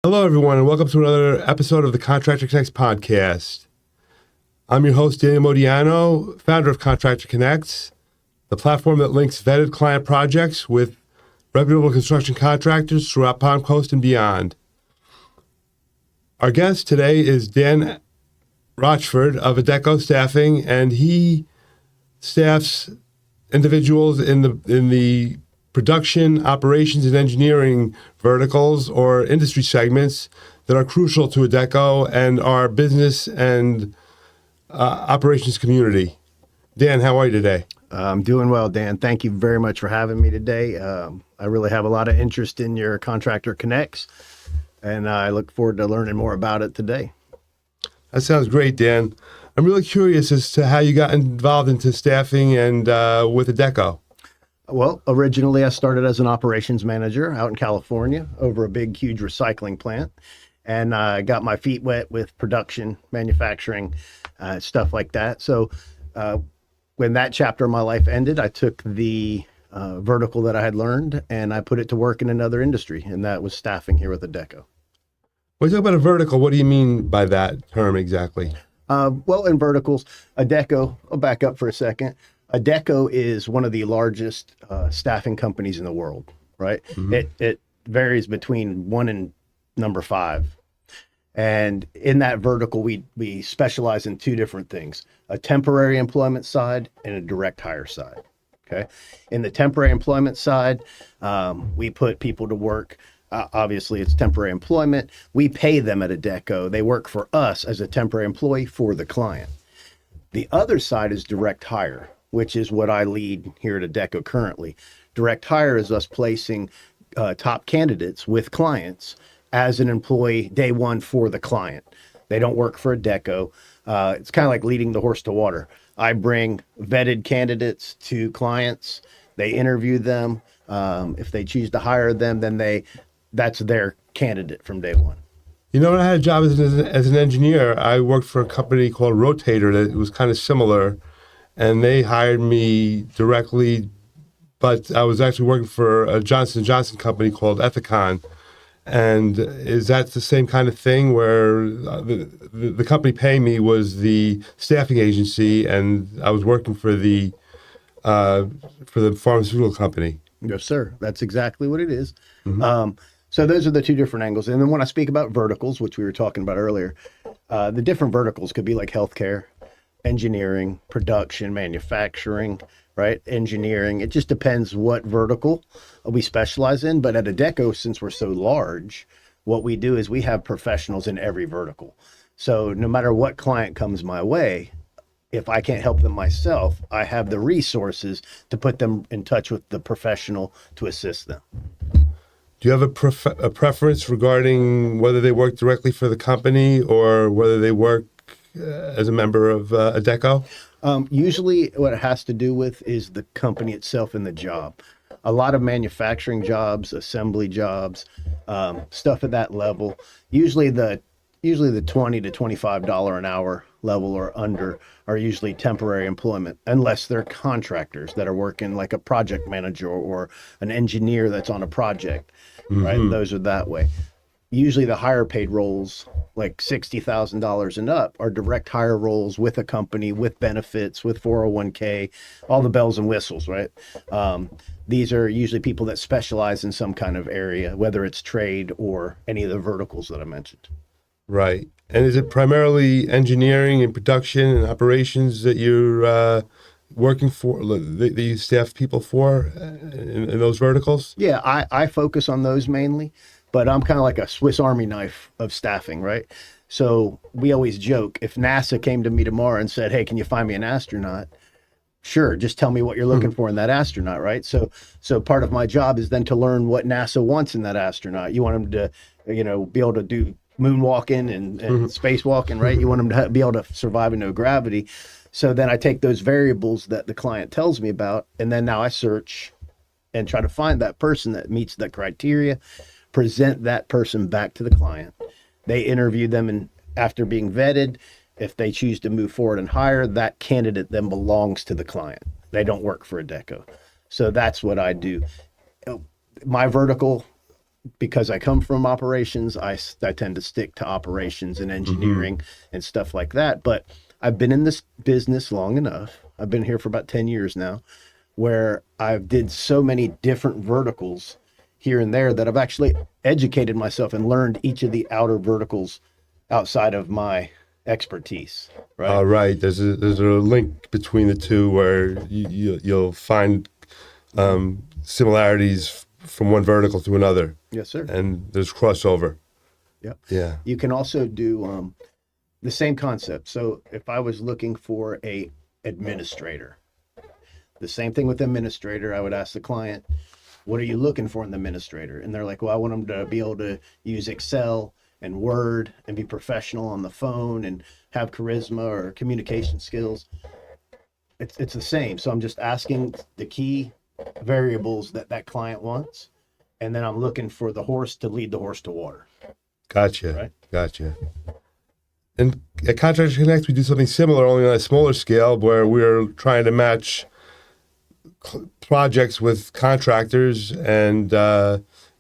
Hello, everyone, and welcome to another episode of the Contractor Connects Podcast. I'm your host, Daniel Modiano, founder of Contractor Connects, the platform that links vetted client projects with reputable construction contractors throughout Palm Coast and beyond. Our guest today is Dan Rochford of Adecco Staffing, and he staffs individuals in the production, operations, and engineering verticals or industry segments that are crucial to Adecco and our business and operations community. Dan, how are you today? I'm doing well, Dan. Thank you very much for having me today. I really have a lot of interest in your Contractor Connects, and I look forward to learning more about it today. That sounds great, Dan. I'm really curious as to how you got involved into staffing and with Adecco. Well, originally I started as an operations manager out in California over a big, huge recycling plant. And I got my feet wet with production, manufacturing, stuff like that. So when that chapter of my life ended, I took the vertical that I had learned and I put it to work in another industry. And that was staffing here with Adecco. When you talk about a vertical, what do you mean by that term exactly? Well, in verticals, Adecco, I'll back up for a second. Adecco is one of the largest staffing companies in the world, right? Mm-hmm. It varies between 1 and number 5. And in that vertical, we specialize in 2 different things, a temporary employment side and a direct hire side, okay? In the temporary employment side, we put people to work. Obviously, it's temporary employment. We pay them at Adecco. They work for us as a temporary employee for the client. The other side is direct hire, which is what I lead here at Adecco currently. Direct hire is us placing top candidates with clients as an employee day one for the client. They don't work for Adecco. It's kind of like leading the horse to water. I bring vetted candidates to clients. They interview them. If they choose to hire them, then that's their candidate from day one. You know, when I had a job as an engineer, I worked for a company called Rotator that was kind of similar. And they hired me directly, but I was actually working for a Johnson & Johnson company called Ethicon. And is that the same kind of thing where the company paying me was the staffing agency and I was working for the pharmaceutical company? Yes, sir. That's exactly what it is. Mm-hmm. So those are the 2 different angles. And then when I speak about verticals, which we were talking about earlier, the different verticals could be like healthcare, engineering, production, manufacturing, right? Engineering. It just depends what vertical we specialize in. But at Adecco, since we're so large, what we do is we have professionals in every vertical. So no matter what client comes my way, if I can't help them myself, I have the resources to put them in touch with the professional to assist them. Do you have a preference regarding whether they work directly for the company or whether they work as a member of Adecco? Usually what it has to do with is the company itself and the job. A lot of manufacturing jobs, assembly jobs, stuff at that level, usually the $20 to $25 an hour level or under are usually temporary employment, unless they're contractors that are working like a project manager or an engineer that's on a project, right? Mm-hmm. Those are that way. Usually the higher paid roles, like $60,000 and up, are direct hire roles with a company, with benefits, with 401k, all the bells and whistles, right? These are usually people that specialize in some kind of area, whether it's trade or any of the verticals that I mentioned. Right. And is it primarily engineering and production and operations that you're working for, that you staff people for in those verticals? Yeah, I focus on those mainly. But I'm kind of like a Swiss Army knife of staffing, right? So we always joke, if NASA came to me tomorrow and said, hey, can you find me an astronaut? Sure, just tell me what you're looking for in that astronaut, right? So part of my job is then to learn what NASA wants in that astronaut. You want them to, be able to do moonwalking and spacewalking, right? You want them to be able to survive in no gravity. So then I take those variables that the client tells me about, and then now I search and try to find that person that meets the criteria, present that person back to the client. They interview them, and after being vetted, if they choose to move forward and hire, that candidate then belongs to the client. They don't work for Adecco. So that's what I do. My vertical because I come from operations, I tend to stick to operations and engineering and stuff like that. But I've been in this business long enough. I've been here for about 10 years now, where I've did so many different verticals here and there that I've actually educated myself and learned each of the outer verticals outside of my expertise. Right. Right. There's a link between the two where you'll find similarities from one vertical to another. Yes, sir. And there's crossover. Yep. Yeah. You can also do the same concept. So if I was looking for a administrator, the same thing with administrator, I would ask the client, what are you looking for in the administrator? And they're like, well, I want them to be able to use Excel and Word and be professional on the phone and have charisma or communication skills. It's the same. So I'm just asking the key variables that client wants, and then I'm looking for the horse to lead the horse to water. Gotcha. Right? Gotcha. And at Contractor Connects, we do something similar, only on a smaller scale, where we're trying to match projects with contractors. And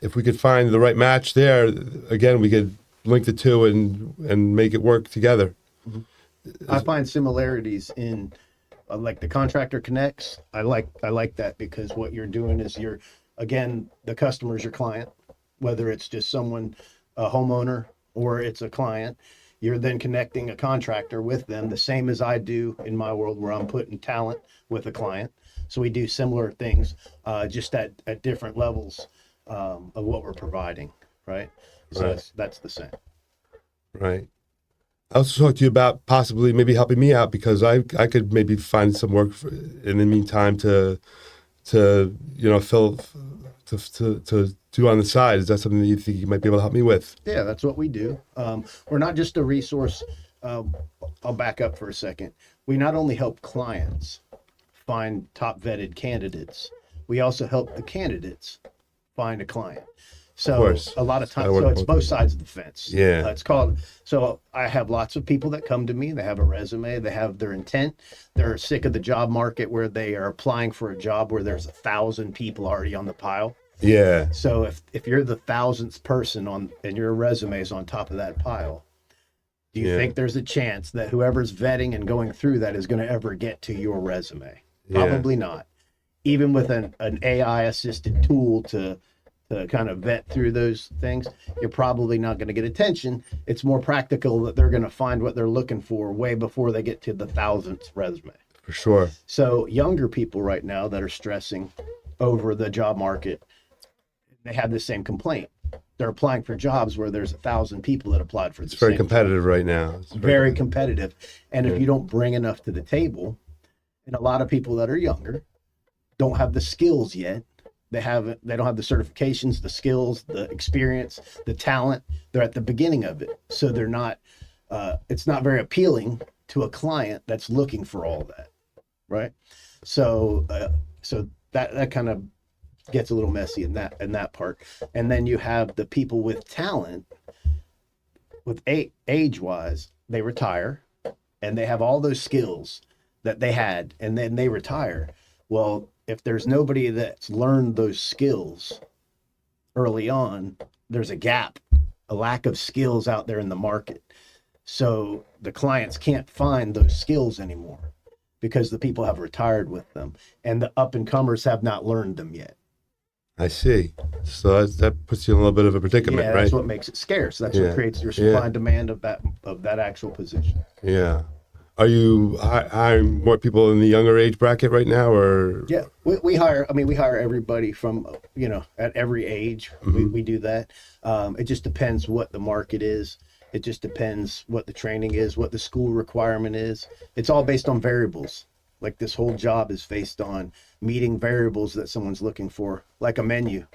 if we could find the right match there, again, we could link the two and make it work together. I find similarities in like the Contractor Connects. I like that because what you're doing is again, the customer's your client, whether it's just someone, a homeowner, or it's a client. You're then connecting a contractor with them, the same as I do in my world where I'm putting talent with a client. So we do similar things, just at different levels of what we're providing, right? So Right. that's the same. Right. I also talked to you about possibly maybe helping me out because I could maybe find some work in the meantime to fill to do on the side. Is that something that you think you might be able to help me with? Yeah, that's what we do. We're not just a resource. I'll back up for a second. We not only help clients find top vetted candidates, we also help the candidates find a client. So a lot of times, so it's both sides of the fence. Yeah. It's called, so I have lots of people that come to me, they have a resume, they have their intent. They're sick of the job market where they are applying for a job where there's 1,000 people already on the pile. Yeah. So if you're the 1,000th person and your resume is on top of that pile, do you think there's a chance that whoever's vetting and going through that is going to ever get to your resume? Probably not. Even with an AI assisted tool to kind of vet through those things, you're probably not going to get attention. It's more practical that they're going to find what they're looking for way before they get to the 1,000th resume. For sure. So younger people right now that are stressing over the job market, they have the same complaint. They're applying for jobs where there's 1,000 people that applied for the same. It's very competitive right now. It's very competitive. And if you don't bring enough to the table, and a lot of people that are younger don't have the skills yet, they don't have the certifications, the skills, the experience, the talent. They're at the beginning of it. So they're not, it's not very appealing to a client that's looking for all that. Right. So that kind of gets a little messy in that part. And then you have the people with talent, with age wise, they retire and they have all those skills that they had, and then they retire. Well, if there's nobody that's learned those skills early on, there's a gap, a lack of skills out there in the market. So the clients can't find those skills anymore because the people have retired with them and the up and comers have not learned them yet. I see. So that puts you in a little bit of a predicament, right? That's what makes it scarce. That's what creates your supply and demand of that actual position. Yeah. Are you hiring more people in the younger age bracket right now, or? Yeah, we hire. I mean, we hire everybody from at every age. We do that. It just depends what the market is. It just depends what the training is, what the school requirement is. It's all based on variables. Like this whole job is based on meeting variables that someone's looking for, like a menu.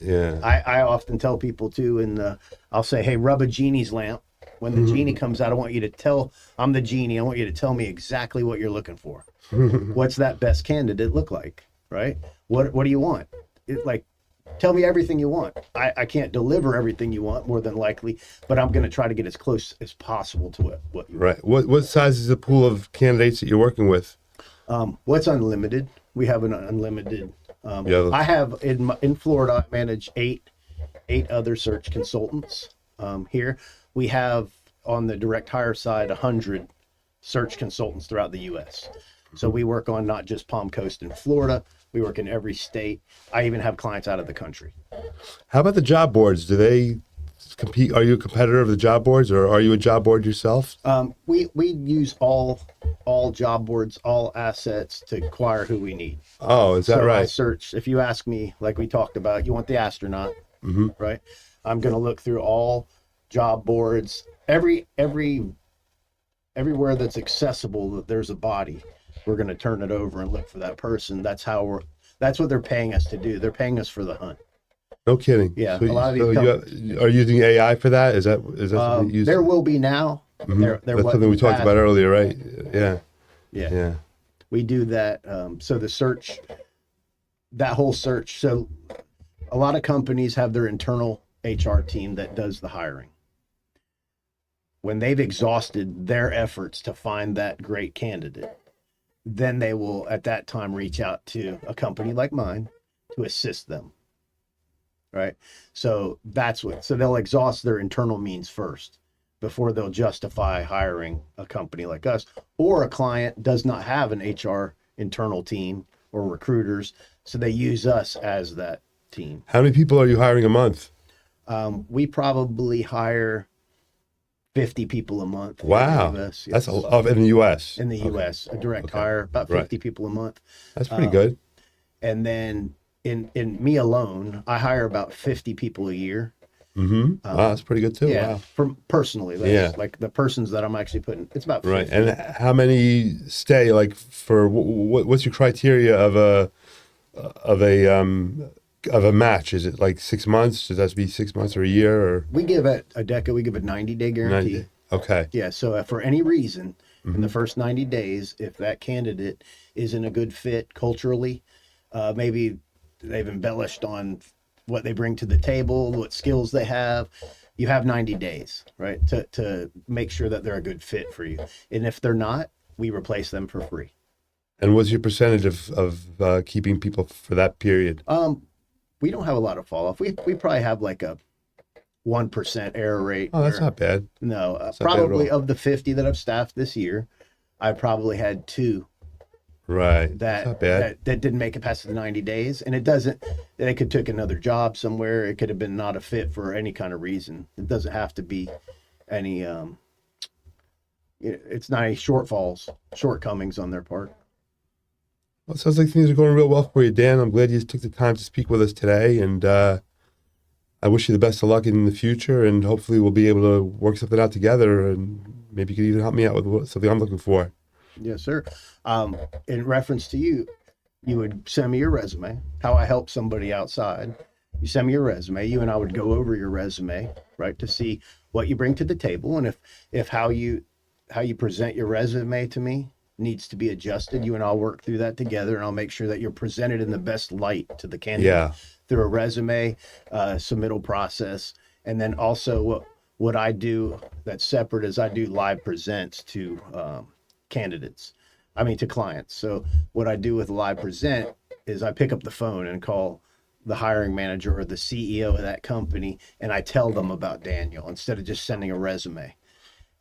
Yeah. I often tell people too, and I'll say, hey, rub a genie's lamp. When the genie comes out, I'm the genie. I want you to tell me exactly what you're looking for. What's that best candidate look like, right? What do you want? Tell me everything you want. I can't deliver everything you want, more than likely, but I'm going to try to get as close as possible to what you want. Right. What size is the pool of candidates that you're working with? What's unlimited? We have an unlimited. Yeah. I have in Florida, I manage 8 8 other search consultants here. We have on the direct hire side 100 search consultants throughout the U.S. So we work on not just Palm Coast and Florida. We work in every state. I even have clients out of the country. How about the job boards? Do they compete? Are you a competitor of the job boards, or are you a job board yourself? We use all job boards, all assets to acquire who we need. Oh, is that So I right? search. If you ask me, like we talked about, you want the astronaut, right? I'm going to look through all job boards, everywhere that's accessible that there's a body. We're going to turn it over and look for that person. That's what they're paying us to do. They're paying us for the hunt. No kidding. Yeah, So, a lot of so these you are using AI for that? Is that something you use? There will be now. There That's was something we talked past. about earlier, right? Yeah. Yeah. Yeah. We do that. So the search, that whole search. So a lot of companies have their internal HR team that does the hiring. When they've exhausted their efforts to find that great candidate, then they will at that time reach out to a company like mine to assist them. Right. So so they'll exhaust their internal means first before they'll justify hiring a company like us, or a client does not have an HR internal team or recruiters. So they use us as that team. How many people are you hiring a month? We probably hire 50 people a month. Wow. Yes. That's a lot in the U.S. In the U.S., a direct hire, about 50 people a month. That's pretty good. And then in me alone, I hire about 50 people a year. Wow, that's pretty good too. Yeah, Wow. from personally, like the persons that I'm actually putting, it's about 50. Right. And how many stay? Like, for what's your criteria of a match? Is it like 6 months? Does that have to be 6 months or a year? Or We give at Adecco, we give a 90-day guarantee. 90? Okay. Yeah, so for any reason, in the first 90 days, if that candidate isn't a good fit culturally, maybe they've embellished on what they bring to the table, what skills they have, you have 90 days, right, to make sure that they're a good fit for you. And if they're not, we replace them for free. And what's your percentage of keeping people for that period? We don't have a lot of fall off. We probably have like a 1% error rate. Oh, that's not bad. No, not bad at probably all. of the 50 that I've staffed this year, I probably had 2 Right. That's not bad. that didn't make it past the 90 days. And they could take another job somewhere. It could have been not a fit for any kind of reason. It doesn't have to be any, it's not any shortcomings on their part. Well, it sounds like things are going real well for you, Dan. I'm glad you took the time to speak with us today. And I wish you the best of luck in the future. And hopefully we'll be able to work something out together. And maybe you could even help me out with something I'm looking for. Yes, sir. In reference to you, you would send me your resume, how I help somebody outside. You send me your resume. You and I would go over your resume, right, to see what you bring to the table. And if how you present your resume to me needs to be adjusted, you and I'll work through that together, and I'll make sure that you're presented in the best light to the candidate through a resume submittal process. And then also what I do that's separate is I do live presents to to clients. So what I do with live present is I pick up the phone and call the hiring manager or the CEO of that company, and I tell them about Daniel instead of just sending a resume.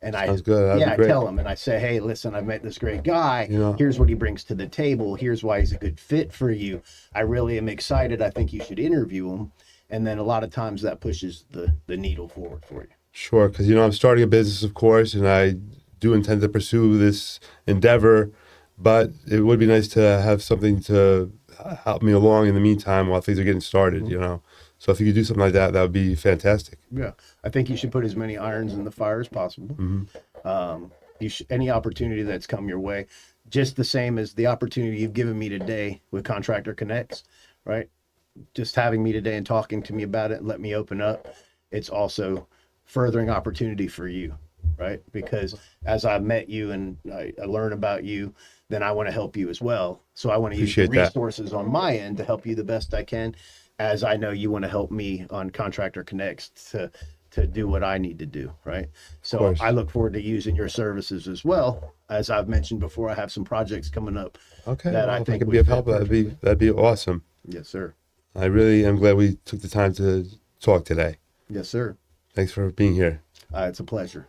And Sounds good. I tell them and I say, hey, listen, I've met this great guy. Here's what he brings to the table. Here's why he's a good fit for you. I really am excited. I think you should interview him. And then a lot of times that pushes the needle forward for you. Sure. Because, I'm starting a business, of course, and I do intend to pursue this endeavor, but it would be nice to have something to help me along in the meantime while things are getting started, So if you could do something like that, that would be fantastic. Yeah, I think you should put as many irons in the fire as possible. Any opportunity that's come your way, just the same as the opportunity you've given me today with Contractor Connects, right? Just having me today and talking to me about it and let me open up. It's also furthering opportunity for you, right? Because as I've met you and I learn about you, then I want to help you as well. So I want to use the resources on my end to help you the best I can, as I know you want to help me on Contractor Connects to do what I need to do, right? So I look forward to using your services as well. As I've mentioned before, I have some projects coming up. Okay, that I think could be of help. That'd be awesome. Yes, sir. I really am glad we took the time to talk today. Yes, sir. Thanks for being here. It's a pleasure.